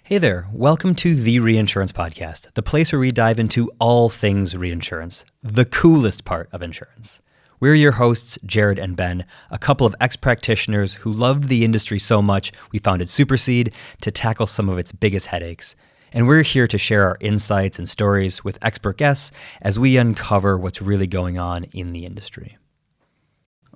Hey there, welcome to the Reinsurance Podcast, the place where we dive into all things reinsurance, the coolest part of insurance. We're your hosts, Jared and Ben, a couple of ex-practitioners who loved the industry so much we founded Supercede to tackle some of its biggest headaches. And we're here to share our insights and stories with expert guests as we uncover what's really going on in the industry.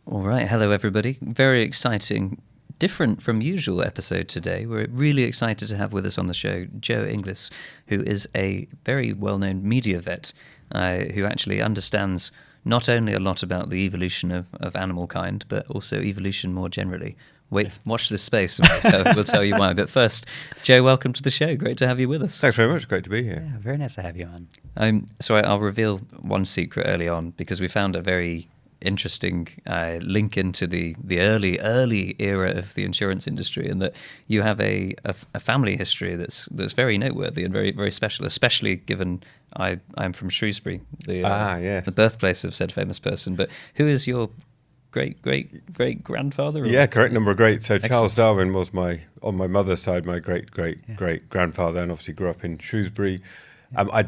All right, hello everybody. Very exciting, different from usual episode today. We're really excited to have with us on the show Joe Inglis, who is a very well-known media vet who actually understands not only a lot about the evolution of animal kind, but also evolution more generally. Watch this space and we'll tell you why. But first, Joe, welcome to the show. Great to have you with us. Thanks very much. Great to be here. Yeah, very nice to have you on. So I'll reveal one secret early on because we found a very interesting link into the early era of the insurance industry, and that you have a family history that's very noteworthy and very, very special, especially given I'm from Shrewsbury, yes. the birthplace of said famous person. But who is your great grandfather? Yeah, correct number of great. So Charles Darwin was on my mother's side, my great grandfather, and obviously grew up in Shrewsbury. I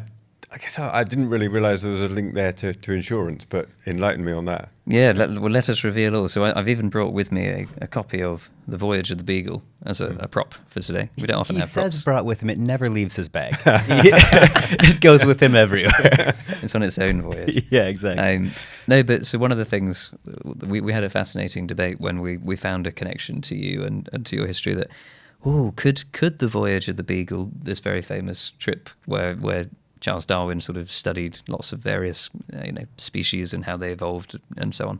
guess I didn't really realise there was a link there to insurance, but enlighten me on that. Yeah, let us reveal all. So I've even brought with me a copy of The Voyage of the Beagle as a prop for today. We don't often have props. He says brought with him, it never leaves his bag. It goes with him everywhere. It's on its own voyage. Yeah, exactly. No, but so one of the things, we had a fascinating debate when we found a connection to you and to your history that, could The Voyage of the Beagle, this very famous trip where Charles Darwin sort of studied lots of various species and how they evolved and so on.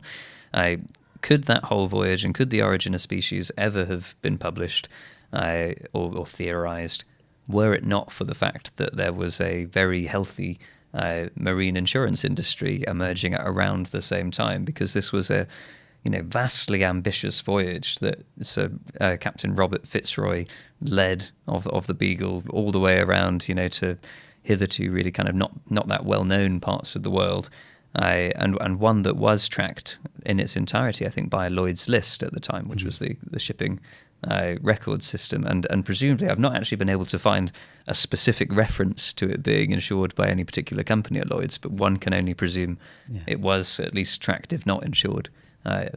Could that whole voyage and could the origin of species ever have been published or theorized were it not for the fact that there was a very healthy marine insurance industry emerging at around the same time? Because this was a vastly ambitious voyage that Captain Robert Fitzroy led of the Beagle all the way around, to hitherto really kind of not that well-known parts of the world, and one that was tracked in its entirety, I think, by Lloyd's List at the time, which was the shipping record system. And presumably, I've not actually been able to find a specific reference to it being insured by any particular company at Lloyd's, but one can only presume it was at least tracked, if not insured,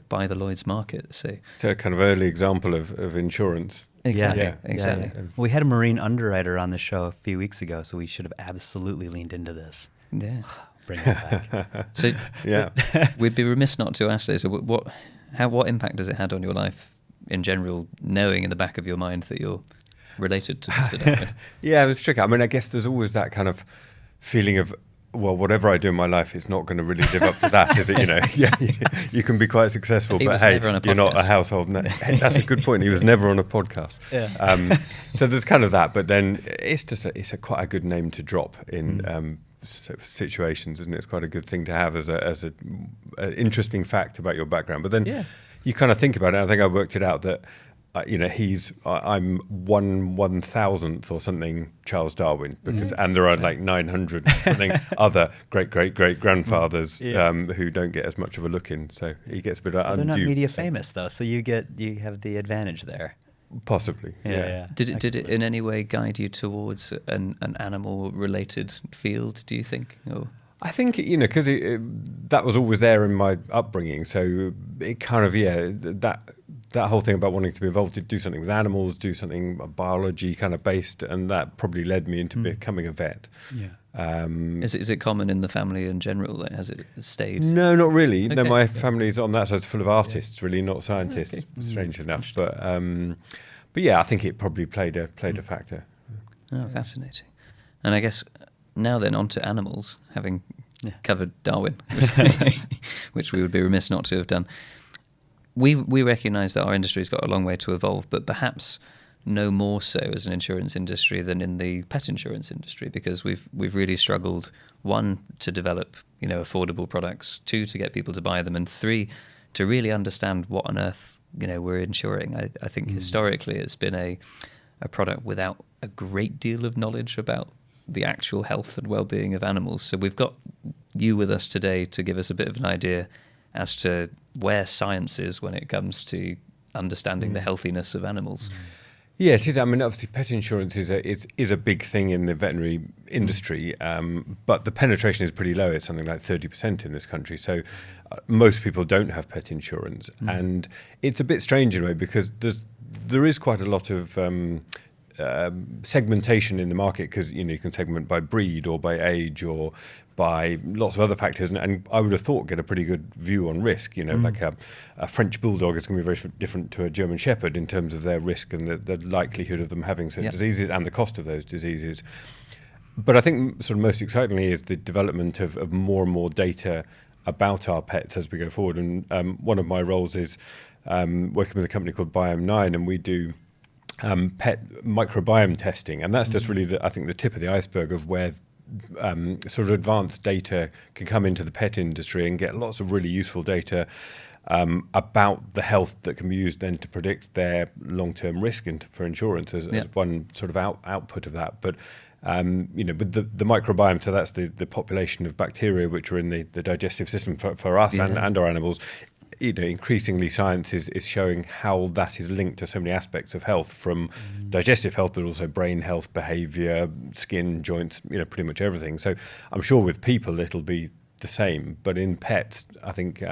by the Lloyd's market. So a kind of early example of insurance. Exactly. Yeah. Exactly. Yeah. We had a marine underwriter on the show a few weeks ago, so we should have absolutely leaned into this. Yeah. Bring it back. So yeah, we'd be remiss not to ask this. So what impact has it had on your life in general, knowing in the back of your mind that you're related to Mr. Darwin? Yeah, it was tricky. I mean, I guess there's always that kind of feeling of, well, whatever I do in my life, it's not going to really live up to that, is it? Yeah, you can be quite successful, but hey, you're not a household name. Hey, that's a good point. He was never on a podcast. Yeah. So there's kind of that, but then it's just it's quite a good name to drop in situations, isn't it? It's quite a good thing to have as a interesting fact about your background. But then you kind of think about it. I think I worked it out that I'm 1/1000th or something Charles Darwin, because and there are like 900 something other great grandfathers who don't get as much of a look in. So he gets a bit undue. They're not media famous though, so you have the advantage there. Possibly. Yeah. Did it in any way guide you towards an animal related field, do you think? Or? I think, because that was always there in my upbringing. So it kind of, that whole thing about wanting to be involved, to do something with animals, do something biology kind of based, and that probably led me into becoming a vet. Yeah. Is it common in the family in general? Like, has it stayed? No, not really. Okay. No, my family's on that side full of artists, really, not scientists, strange enough. But yeah, I think it probably played a factor. Oh, fascinating. And I guess now then on to animals, having covered Darwin, which we would be remiss not to have done. We recognise that our industry's got a long way to evolve, but perhaps no more so as an insurance industry than in the pet insurance industry, because we've really struggled, one, to develop affordable products, two, to get people to buy them, and three, to really understand what on earth we're insuring. I think historically it's been a product without a great deal of knowledge about the actual health and well-being of animals. So we've got you with us today to give us a bit of an idea as to where science is when it comes to understanding the healthiness of animals. Yeah, it is. I mean, obviously, pet insurance is a big thing in the veterinary industry, but the penetration is pretty low. It's something like 30% in this country. So most people don't have pet insurance, and it's a bit strange in a way because there is quite a lot of segmentation in the market, because you can segment by breed or by age or by lots of other factors, and I would have thought get a pretty good view on risk. Like a French bulldog is going to be very different to a German shepherd in terms of their risk and the likelihood of them having certain diseases and the cost of those diseases. But I think sort of most excitingly is the development of more and more data about our pets as we go forward. And one of my roles is working with a company called Biome9, and we do pet microbiome testing, and that's just really I think the tip of the iceberg of where sort of advanced data can come into the pet industry and get lots of really useful data about the health that can be used then to predict their long-term risk for insurance as one sort of output of that. But with the microbiome, so that's the population of bacteria which are in the digestive system for us and our animals. Increasingly science is showing how that is linked to so many aspects of health, from digestive health, but also brain health, behavior, skin, joints, pretty much everything. So I'm sure with people it'll be the same, but in pets, I think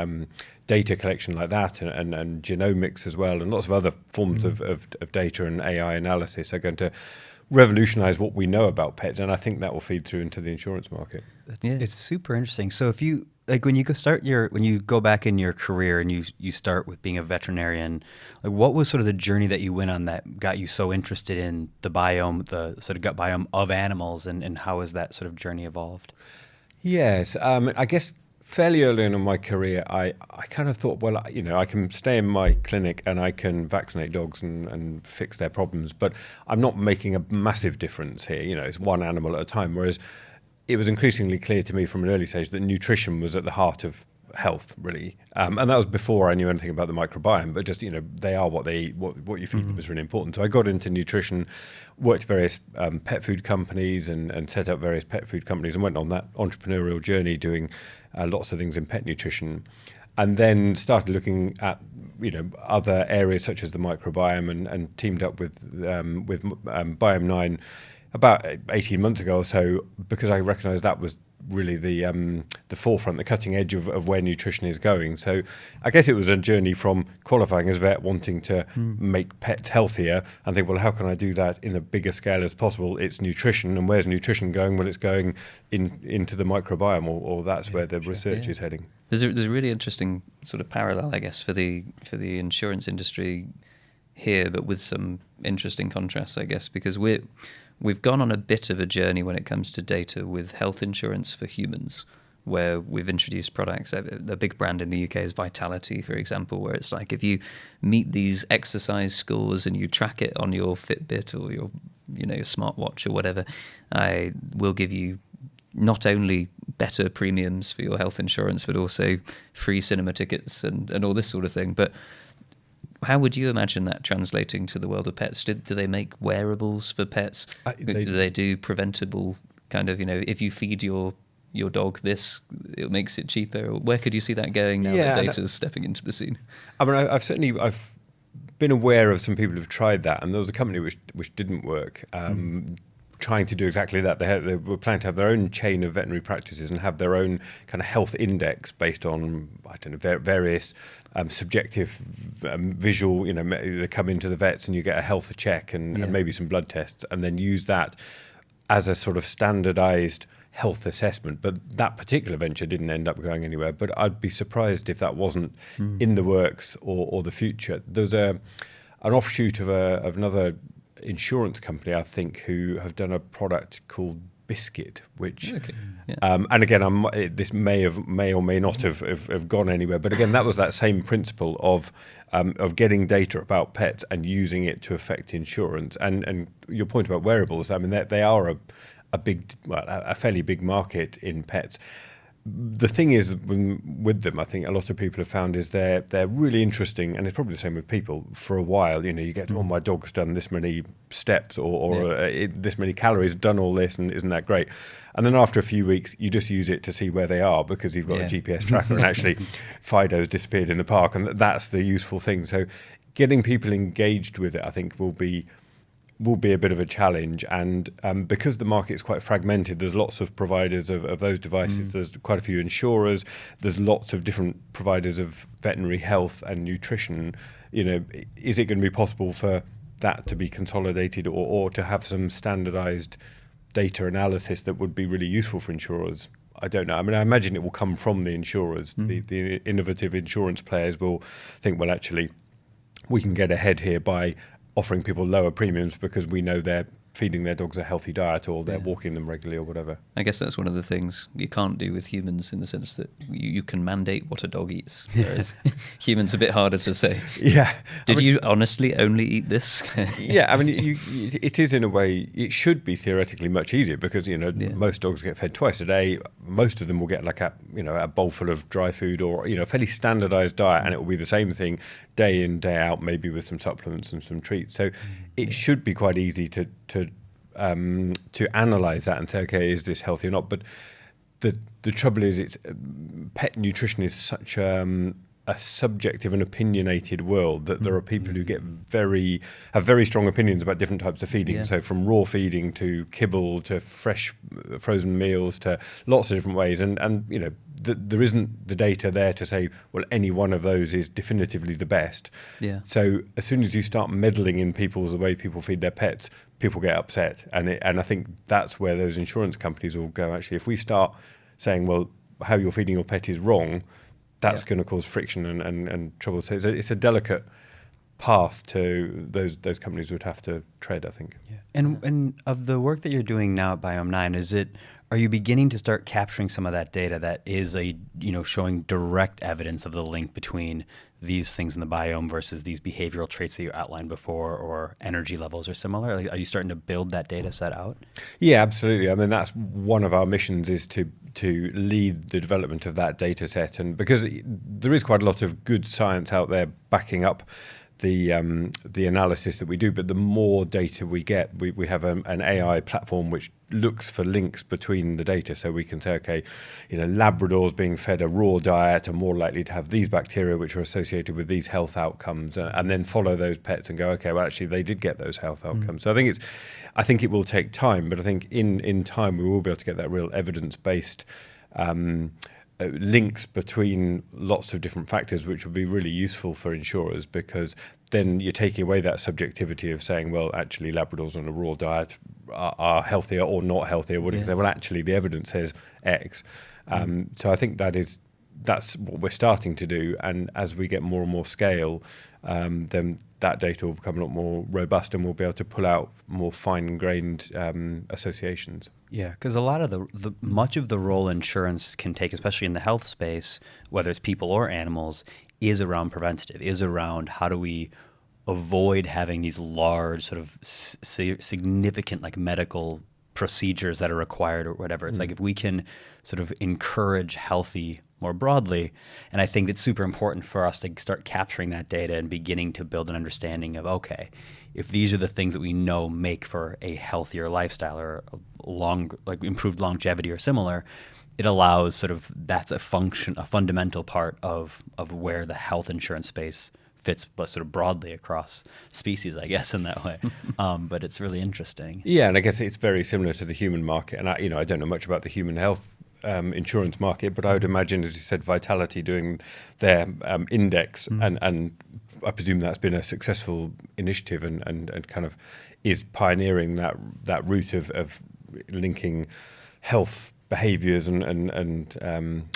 data collection like that and genomics as well, and lots of other forms of data and AI analysis are going to revolutionize what we know about pets, and I think that will feed through into the insurance market. It's super interesting. So if you when you go back in your career and you start with being a veterinarian, like what was sort of the journey that you went on that got you so interested in the biome, the sort of gut biome of animals, and how has that sort of journey evolved? Yes, I guess fairly early on in my career, I kind of thought, well, I can stay in my clinic and I can vaccinate dogs and fix their problems, but I'm not making a massive difference here. It's one animal at a time, whereas it was increasingly clear to me from an early stage that nutrition was at the heart of health, really. And that was before I knew anything about the microbiome, but just, they are what they eat, what you feed them is really important. So I got into nutrition, worked at various pet food companies and set up various pet food companies and went on that entrepreneurial journey doing lots of things in pet nutrition. And then started looking at, other areas such as the microbiome and teamed up with Biome9 about 18 months ago or so, because I recognised that was really the forefront, the cutting edge of where nutrition is going. So I guess it was a journey from qualifying as a vet, wanting to make pets healthier, and think, well, how can I do that in a bigger scale as possible? It's nutrition, and where's nutrition going? Well, it's going into the microbiome, or that's where the research is heading. There's a really interesting sort of parallel, I guess, for the insurance industry here, but with some interesting contrasts, I guess, because we've gone on a bit of a journey when it comes to data with health insurance for humans, where we've introduced products. The big brand in the UK is Vitality, for example, where it's like if you meet these exercise scores and you track it on your Fitbit or your smartwatch or whatever, I will give you not only better premiums for your health insurance, but also free cinema tickets and all this sort of thing. But how would you imagine that translating to the world of pets? Do they make wearables for pets? Do they do preventable kind of, if you feed your dog this, it makes it cheaper? Or where could you see that going now that data is stepping into the scene? I mean, I've been aware of some people who've tried that, and there was a company which didn't work. Trying to do exactly that. They were planning to have their own chain of veterinary practices and have their own kind of health index based on, various subjective visual, they come into the vets and you get a health check and maybe some blood tests, and then use that as a sort of standardized health assessment. But that particular venture didn't end up going anywhere, but I'd be surprised if that wasn't in the works or the future. There's an offshoot of another insurance company, I think, who have done a product called Biscuit, which and again, this may or may not have gone anywhere, but again, that was that same principle of getting data about pets and using it to affect insurance. And your point about wearables, I mean, they are a fairly big market in pets. The thing is with them, I think a lot of people have found is they're really interesting, and it's probably the same with people for a while. You get, my dog's done this many steps or this many calories, done all this, and isn't that great? And then after a few weeks, you just use it to see where they are because you've got a GPS tracker, and actually Fido's disappeared in the park, and that's the useful thing. So getting people engaged with it, I think, will be will be a bit of a challenge. And because the market is quite fragmented, there's lots of providers of those devices. There's quite a few insurers. There's lots of different providers of veterinary health and nutrition. Is it going to be possible for that to be consolidated or to have some standardized data analysis that would be really useful for insurers? I don't know. I mean, I imagine it will come from the insurers. The innovative insurance players will think, well, actually, we can get ahead here by offering people lower premiums because we know they're feeding their dogs a healthy diet or they're walking them regularly or whatever. I guess that's one of the things you can't do with humans, in the sense that you can mandate what a dog eats, whereas humans are a bit harder to say. Yeah. Did you honestly only eat this? Yeah, I mean, it is in a way, it should be theoretically much easier because, most dogs get fed twice a day. Most of them will get like a bowl full of dry food or, a fairly standardized diet, and it will be the same thing day in, day out, maybe with some supplements and some treats. So it should be quite easy to analyze that and say, okay, is this healthy or not? But the trouble is, pet nutrition is such a subjective and opinionated world that there are people who have very strong opinions about different types of feeding. So from raw feeding to kibble to fresh frozen meals to lots of different ways, and there isn't the data there to say, well, any one of those is definitively the best. Yeah. So as soon as you start meddling in the way people feed their pets, people get upset, and I think that's where those insurance companies will go, actually, if we start saying, well, how you're feeding your pet is wrong, that's going to cause friction and trouble. So it's a delicate path to those companies would have to tread, I think. Yeah. And of the work that you're doing now at Biome 9, are you beginning to start capturing some of that data that is showing direct evidence of the link between these things in the biome versus these behavioral traits that you outlined before, or energy levels are similar? Like, are you starting to build that data set out? Yeah, absolutely. I mean, that's one of our missions, is to lead the development of that data set. And because there is quite a lot of good science out there backing up the analysis that we do, but the more data we get, we have an AI platform which looks for links between the data, so we can say, okay, Labradors being fed a raw diet are more likely to have these bacteria which are associated with these health outcomes, and then follow those pets and go, okay, well, actually they did get those health outcomes. So I think it will take time, but I think in time we will be able to get that real evidence-based links between lots of different factors, which will be really useful for insurers, because then you're taking away that subjectivity of saying, well, actually Labradors on a raw diet are healthier or not healthier. What do you say? Well, actually the evidence says X. So I think that's what we're starting to do, and as we get more and more scale, then that data will become a lot more robust, and we'll be able to pull out more fine-grained associations. Yeah, because a lot of the much of the role insurance can take, especially in the health space, whether it's people or animals, is around preventative, is around how do we avoid having these large sort of significant like medical procedures that are required or whatever. It's like if we can sort of encourage healthy more broadly, and I think it's super important for us to start capturing that data and beginning to build an understanding of, okay, if these are the things that we know make for a healthier lifestyle or improved longevity or similar, it allows sort of, that's a fundamental part of where the health insurance space fits, but sort of broadly across species, I guess, in that way. But it's really interesting. Yeah, and I guess it's very similar to the human market. And I don't know much about the human health insurance market, but I would imagine, as you said, Vitality doing their index, and I presume that's been a successful initiative and kind of is pioneering that route of linking health behaviours and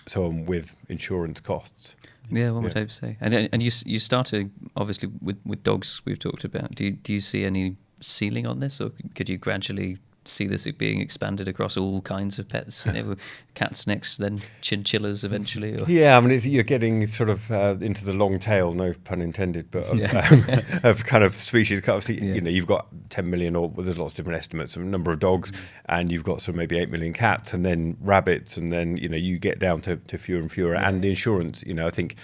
so on with insurance costs. Yeah, one would hope so. And you started obviously with dogs we've talked about. Do you see any ceiling on this, or could you gradually see this being expanded across all kinds of pets? Cats next, then chinchillas eventually. Or? Yeah, I mean, you're getting sort of into the long tail, no pun intended, but of kind of species. You've got 10 million, or there's lots of different estimates of number of dogs, and you've got sort of maybe 8 million cats, and then rabbits, and then you get down to fewer and fewer. And the insurance, I think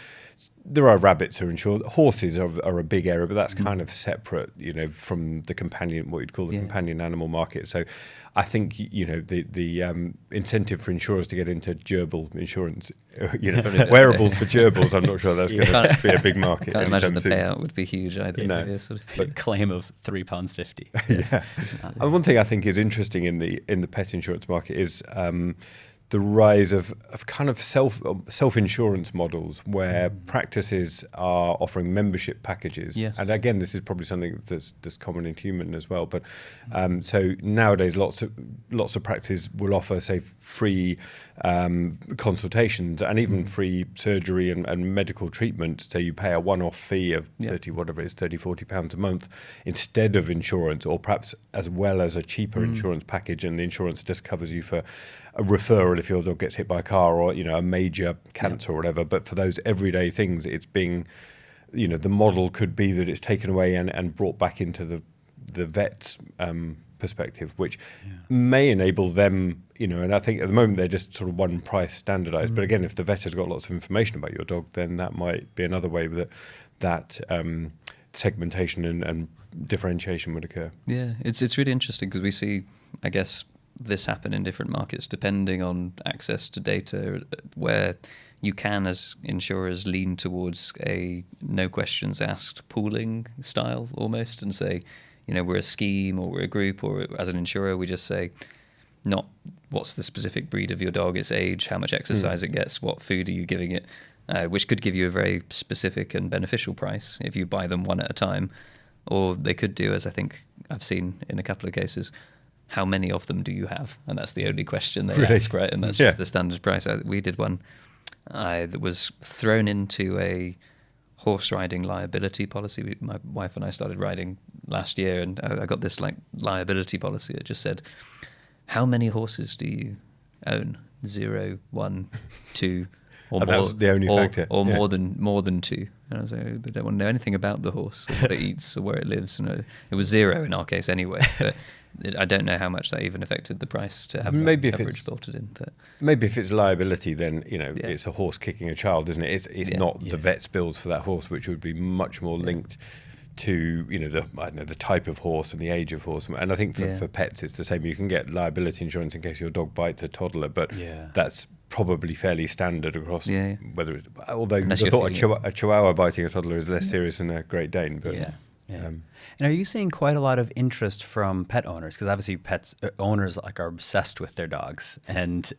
there are rabbits are insured. Horses are a big area, but that's kind of separate, from the companion, what you'd call the companion animal market. So I think, the incentive for insurers to get into gerbil insurance, wearables for gerbils, I'm not sure that's going to be a big market. Can't imagine the payout would be huge either. No. Sort of But claim of £3.50. Yeah. And one thing I think is interesting in the pet insurance market is the rise of kind of self-insurance models where practices are offering membership packages. Yes. And again, this is probably something that's common in human as well. But so nowadays, lots of practices will offer, say, free consultations and even free surgery and medical treatment. So you pay a one-off fee of 30, whatever it is, £40 a month instead of insurance, or perhaps as well as a cheaper insurance package, and the insurance just covers you for a referral if your dog gets hit by a car or a major cancer or whatever. But for those everyday things, it's being, the model could be that it's taken away and brought back into the vet's perspective, which may enable them, and I think at the moment they're just sort of one price standardized. But again, if the vet has got lots of information about your dog, then that might be another way that segmentation and differentiation would occur. Yeah, it's really interesting because we see, I guess, this happen in different markets depending on access to data, where you can, as insurers, lean towards a no questions asked pooling style almost, and say, we're a scheme or we're a group, or as an insurer we just say, not what's the specific breed of your dog, its age, how much exercise it gets, what food are you giving it, which could give you a very specific and beneficial price if you buy them one at a time. Or they could do, as I think I've seen in a couple of cases, how many of them do you have? And that's the only question they ask, right? And that's just the standard price. We did one that was thrown into a horse riding liability policy. My wife and I started riding last year, and I got this liability policy that just said, how many horses do you own? 0, 1, 2, or more. That was the only factor. Or more than 2. And I was like, I don't want to know anything about the horse, or what it eats, or where it lives. And it was 0 in our case anyway. But I don't know how much that even affected the price to have coverage bolted in. But maybe if it's liability, then it's a horse kicking a child, isn't it? It's not the vet's bills for that horse, which would be much more linked to the type of horse and the age of horse. And I think for pets it's the same. You can get liability insurance in case your dog bites a toddler, but that's probably fairly standard across. Whether it's, although I thought a Chihuahua biting a toddler is less serious than a Great Dane, but. And are you seeing quite a lot of interest from pet owners? Because obviously owners are obsessed with their dogs, and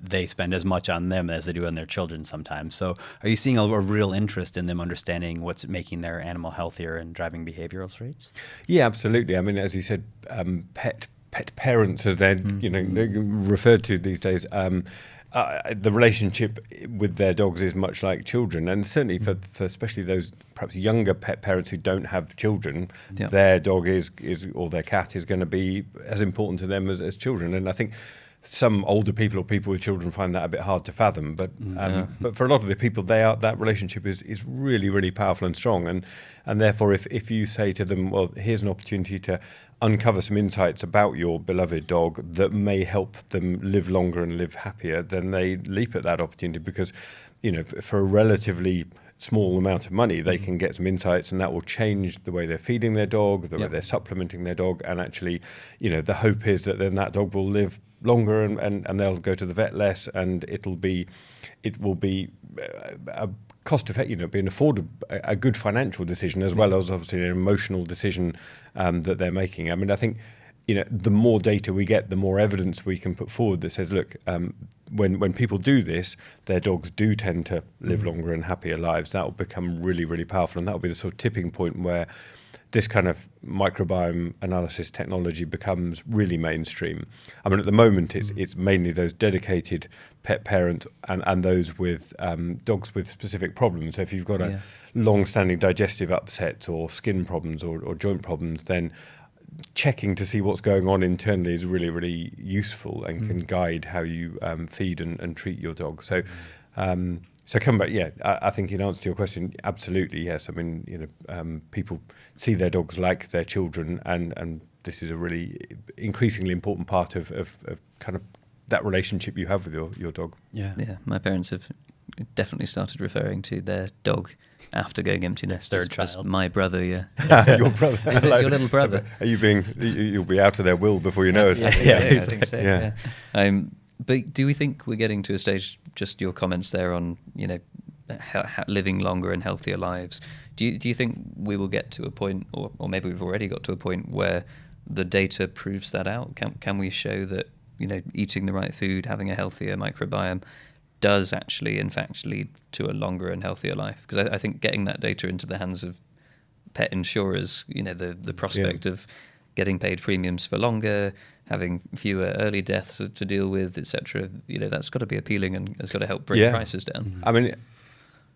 they spend as much on them as they do on their children sometimes. So are you seeing a real interest in them understanding what's making their animal healthier and driving behavioral traits? Yeah, absolutely. I mean, as you said, pet parents, as they're referred to these days, the relationship with their dogs is much like children, and certainly for especially those perhaps younger pet parents who don't have children, their dog is or their cat is going to be as important to them as children. And I think some older people or people with children find that a bit hard to fathom, but for a lot of the people, that relationship is really, really powerful and strong, and therefore if you say to them, well, here's an opportunity to uncover some insights about your beloved dog that may help them live longer and live happier, then they leap at that opportunity, because for a relatively small amount of money they can get some insights, and that will change the way they're feeding their dog, the way they're supplementing their dog, and actually the hope is that then that dog will live longer and they'll go to the vet less, and it will be a cost effective, being affordable, a good financial decision as well as obviously an emotional decision that they're making. I mean, I think the more data we get, the more evidence we can put forward that says, look, when people do this, their dogs do tend to live longer and happier lives. That will become really, really powerful, and that will be the sort of tipping point where this kind of microbiome analysis technology becomes really mainstream. I mean, at the moment, it's mainly those dedicated pet parents and those with dogs with specific problems. So if you've got a long-standing digestive upset or skin problems or joint problems, then checking to see what's going on internally is really, really useful and can guide how you feed and treat your dog. So. So come back, I think in answer to your question, absolutely, yes. I mean, people see their dogs like their children, and this is a really increasingly important part of kind of that relationship you have with your dog. Yeah, my parents have definitely started referring to their dog after going empty nest. Third as child. My brother, yeah. Your brother. Your little brother. Are you you'll be out of their will before you know it. I think so. Yeah. But do we think we're getting to a stage, just your comments there on, living longer and healthier lives, do you think we will get to a point, or maybe we've already got to a point where the data proves that out? Can we show that, eating the right food, having a healthier microbiome does actually, in fact, lead to a longer and healthier life? Because I think getting that data into the hands of pet insurers, the prospect of getting paid premiums for longer, having fewer early deaths to deal with, etc., that's got to be appealing and has got to help bring prices down. Mm-hmm. I mean,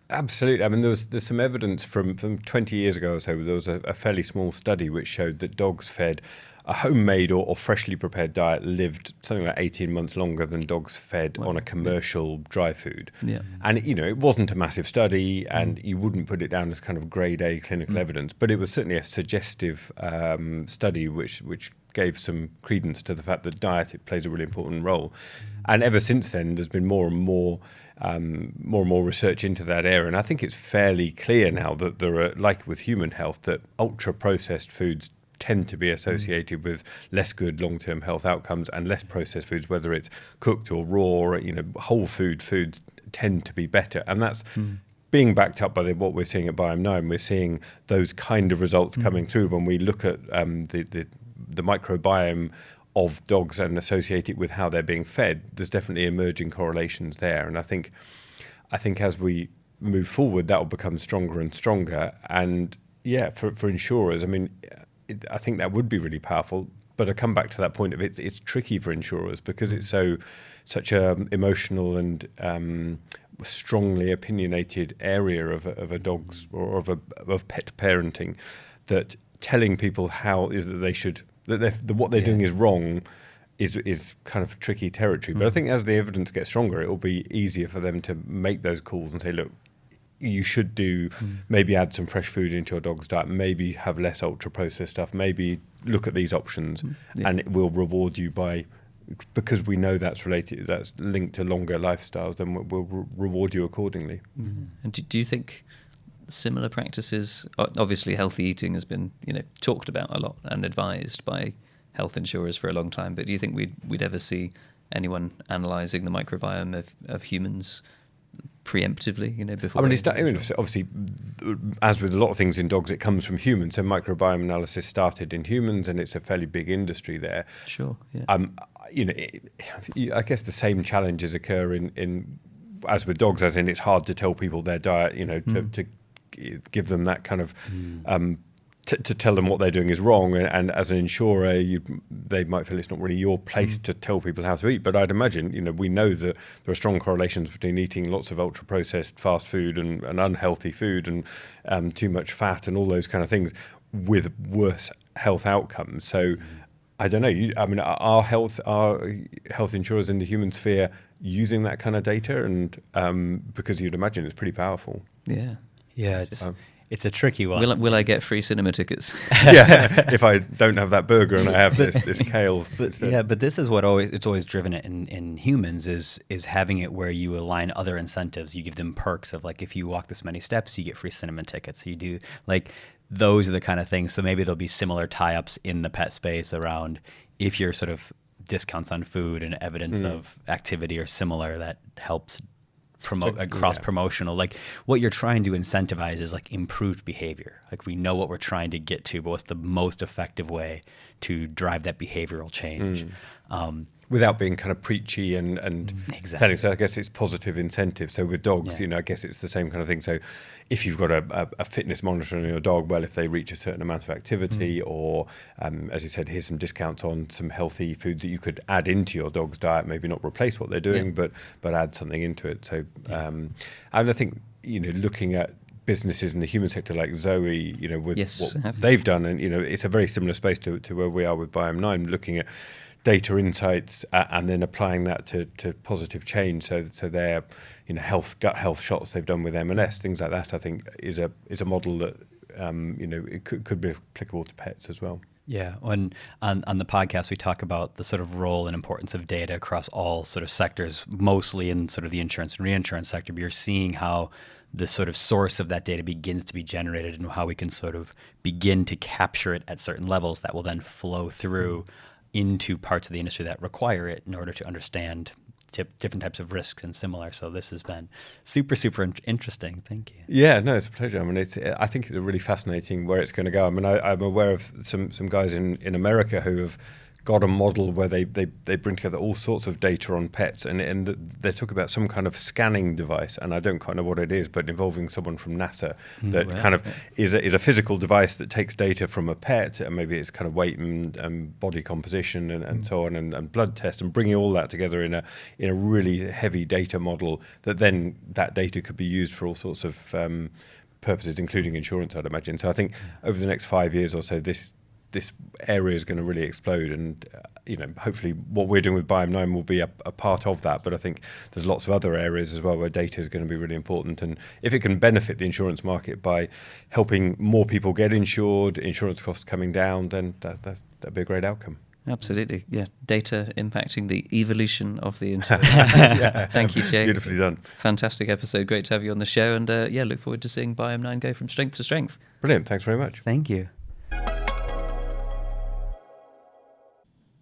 absolutely. I mean, there's some evidence from 20 years ago or so. There was a fairly small study which showed that dogs fed a homemade or freshly prepared diet lived something like 18 months longer than dogs fed on a commercial dry food. Yeah. And, it wasn't a massive study, and you wouldn't put it down as kind of grade A clinical evidence, but it was certainly a suggestive study which gave some credence to the fact that diet plays a really important role. And ever since then, there's been more and more research into that area. And I think it's fairly clear now that there are, like with human health, that ultra-processed foods tend to be associated with less good long-term health outcomes, and less processed foods, whether it's cooked or raw, or, whole foods tend to be better. And that's being backed up by what we're seeing at Biome 9. We're seeing those kind of results coming through when we look at the microbiome of dogs and associate it with how they're being fed. There's definitely emerging correlations there. And I think as we move forward, that will become stronger and stronger. And for insurers, I mean, I think that would be really powerful. But I come back to that point of it's tricky for insurers because it's such a emotional and strongly opinionated area of a dog's or of pet parenting, that telling people how is that they should that what they're doing is wrong is kind of tricky territory. But I think as the evidence gets stronger, it will be easier for them to make those calls and say, look, you should do maybe add some fresh food into your dog's diet, maybe have less ultra processed stuff, maybe look at these options, and it will reward you because we know that's linked to longer lifestyles, then we'll reward you accordingly. And do you think similar practices, obviously healthy eating has been talked about a lot and advised by health insurers for a long time, but do you think we'd ever see anyone analysing the microbiome of humans preemptively, before? I mean, obviously, as with a lot of things in dogs, it comes from humans. So microbiome analysis started in humans, and it's a fairly big industry there. Sure. Yeah. I guess the same challenges occur in as with dogs, as in it's hard to tell people their diet, to give them that kind of to tell them what they're doing is wrong, and as an insurer, they might feel it's not really your place to tell people how to eat. But I'd imagine, we know that there are strong correlations between eating lots of ultra-processed fast food and unhealthy food and too much fat and all those kind of things with worse health outcomes. So I don't know. Are health insurers in the human sphere using that kind of data? And because you'd imagine it's pretty powerful. Yeah. Yeah, it's a tricky one. Will I get free cinema tickets? Yeah, if I don't have that burger and I have this kale. But this is it's always driven it in humans is having it where you align other incentives. You give them perks of, like, if you walk this many steps, you get free cinema tickets. You do, like, those are the kind of things. So maybe there'll be similar tie-ups in the pet space around if your sort of discounts on food and evidence of activity are similar, that helps promote cross promotional. Like, what you're trying to incentivize is like improved behavior. Like, we know what we're trying to get to, but what's the most effective way to drive that behavioral change without being kind of preachy and exactly. telling. So I guess it's positive incentive. So with dogs, I guess it's the same kind of thing. So if you've got a fitness monitor on your dog, well, if they reach a certain amount of activity, or as you said, here's some discounts on some healthy foods that you could add into your dog's diet, maybe not replace what they're doing, but add something into it. So and I think, looking at businesses in the human sector like Zoe, with what they've done, and it's a very similar space to where we are with Biome 9, looking at data insights and then applying that to positive change. So their gut health shots they've done with M&S, things like that, I think is a model that it could be applicable to pets as well. Yeah, on the podcast, we talk about the sort of role and importance of data across all sort of sectors, mostly in sort of the insurance and reinsurance sector. But you're seeing how the sort of source of that data begins to be generated and how we can sort of begin to capture it at certain levels that will then flow through into parts of the industry that require it in order to understand different types of risks and similar. So this has been super interesting. Thank you. Yeah, no, it's a pleasure. I mean, I think it's really fascinating where it's going to go. I mean, I'm aware of some guys in America who have got a model where they bring together all sorts of data on pets, and they talk about some kind of scanning device, and I don't quite know what it is, but involving someone from NASA that kind of is a physical device that takes data from a pet, and maybe it's kind of weight and body composition and so on, and blood tests, and bringing all that together in a really heavy data model that data could be used for all sorts of purposes, including insurance, I'd imagine. So I think over the next 5 years or so, this area is going to really explode, and hopefully what we're doing with Biome 9 will be a part of that. But I think there's lots of other areas as well where data is going to be really important, and if it can benefit the insurance market by helping more people get insured, insurance costs coming down, then that'd be a great outcome. Absolutely, yeah. Data impacting the evolution of the insurance. Thank you, Jake. Beautifully done. Fantastic episode. Great to have you on the show, and look forward to seeing Biome 9 go from strength to strength. Brilliant. Thanks very much. Thank you.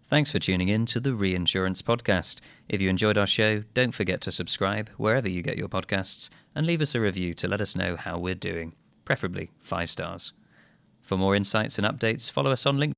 Thanks for tuning in to the Reinsurance Podcast. If you enjoyed our show, don't forget to subscribe wherever you get your podcasts and leave us a review to let us know how we're doing, preferably 5 stars. For more insights and updates, follow us on LinkedIn.